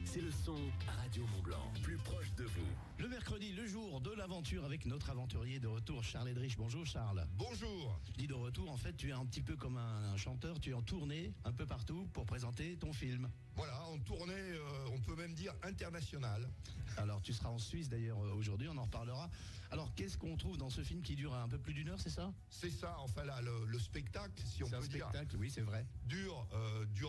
c'est le son Radio Mont-Blanc, plus proche de vous. Le mercredi, le jour de l'aventure avec notre aventurier de retour, Charles Edrich. Bonjour Charles. Bonjour. Je dis de retour, en fait, tu es un petit peu comme un chanteur, tu es en tournée un peu partout pour présenter ton film. Voilà, en tournée, on peut même dire internationale. Alors tu seras en Suisse d'ailleurs aujourd'hui, on en reparlera. Alors qu'est-ce qu'on trouve dans ce film qui dure un peu plus d'1 heure, c'est ça? C'est ça, enfin là, le spectacle, si on peut dire. C'est un spectacle, oui, c'est vrai. Dure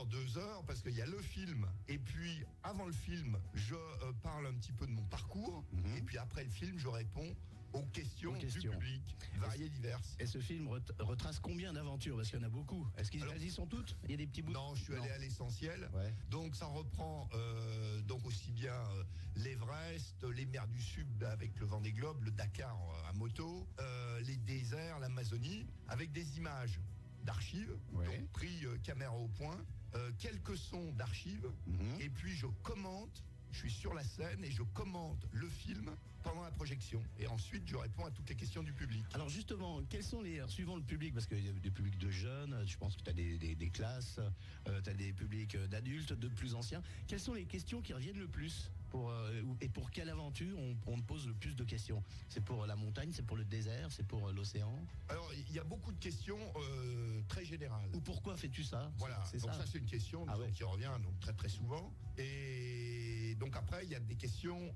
2 heures parce qu'il y a le film. Et puis, avant le film, je parle un petit peu de mon parcours. Et puis après le film, je réponds aux questions du public, variées, diverses. Et ce film retrace combien d'aventures? Parce qu'il y en a beaucoup. Est-ce qu'ils y sont toutes? Il y a des petits bouts? Non, je suis allé à l'essentiel. Ouais. Donc ça reprend donc aussi bien l'Everest, les mers du Sud avec le Vendée Globe, le Dakar à moto, les déserts, l'Amazonie, avec des images d'archives, donc pris caméra au point, quelques sons d'archives, et puis je commente. Je suis sur la scène et je commente le film pendant la projection. Et ensuite, je réponds à toutes les questions du public. Alors justement, quels sont suivant le public, parce qu'il y a des publics de jeunes, je pense que tu as des classes, tu as des publics d'adultes, de plus anciens. Quelles sont les questions qui reviennent le plus et pour quelle aventure on pose le plus de questions? C'est pour la montagne, c'est pour le désert, c'est pour l'océan? Alors, il y a beaucoup de questions très générales. Ou pourquoi fais-tu ça? Voilà, donc ça c'est une question qui revient donc, très très souvent. Et donc après, il y a des questions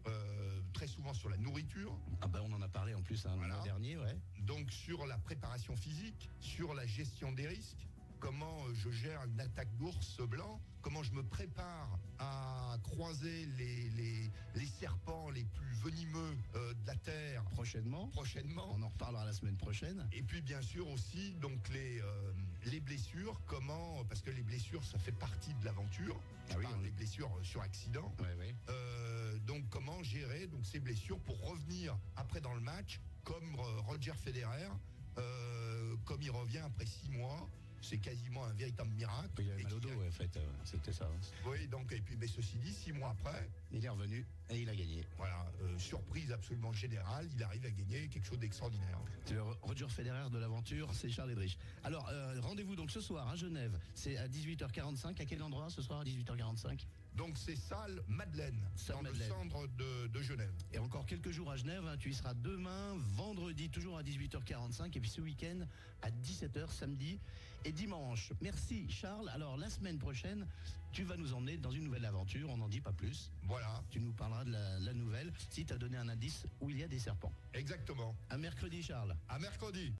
très souvent sur la nourriture. Ah ben on en a parlé en plus l'an dernier, ouais. Donc sur la préparation physique, sur la gestion des risques, comment je gère une attaque d'ours blanc, comment je me prépare à croiser les serpents les plus venimeux de la Terre. Prochainement. On en reparlera la semaine prochaine. Et puis bien sûr aussi donc les blessures, comment, parce que les blessures ça fait partie de l'aventure. Les blessures sur accident. Donc comment gérer donc ces blessures pour revenir après dans le match comme Roger Federer, comme il revient après 6 mois. C'est quasiment un véritable miracle. Il avait mal au dos, en fait, c'était ça. Oui, donc, et puis, mais ceci dit, 6 mois après, il est revenu et il a gagné. Voilà, surprise absolument générale, il arrive à gagner quelque chose d'extraordinaire. C'est le Roger Federer de l'aventure, c'est Charles Edrich. Alors, rendez-vous donc ce soir à Genève, c'est à 18h45. À quel endroit ce soir à 18h45? Donc c'est salle Madeleine, dans le centre de Genève. Et encore quelques jours à Genève, tu y seras demain, vendredi, toujours à 18h45, et puis ce week-end à 17h, samedi et dimanche. Merci Charles. Alors la semaine prochaine, tu vas nous emmener dans une nouvelle aventure, on n'en dit pas plus. Voilà. Tu nous parleras de la nouvelle, si tu as donné un indice où il y a des serpents. Exactement. À mercredi Charles. À mercredi.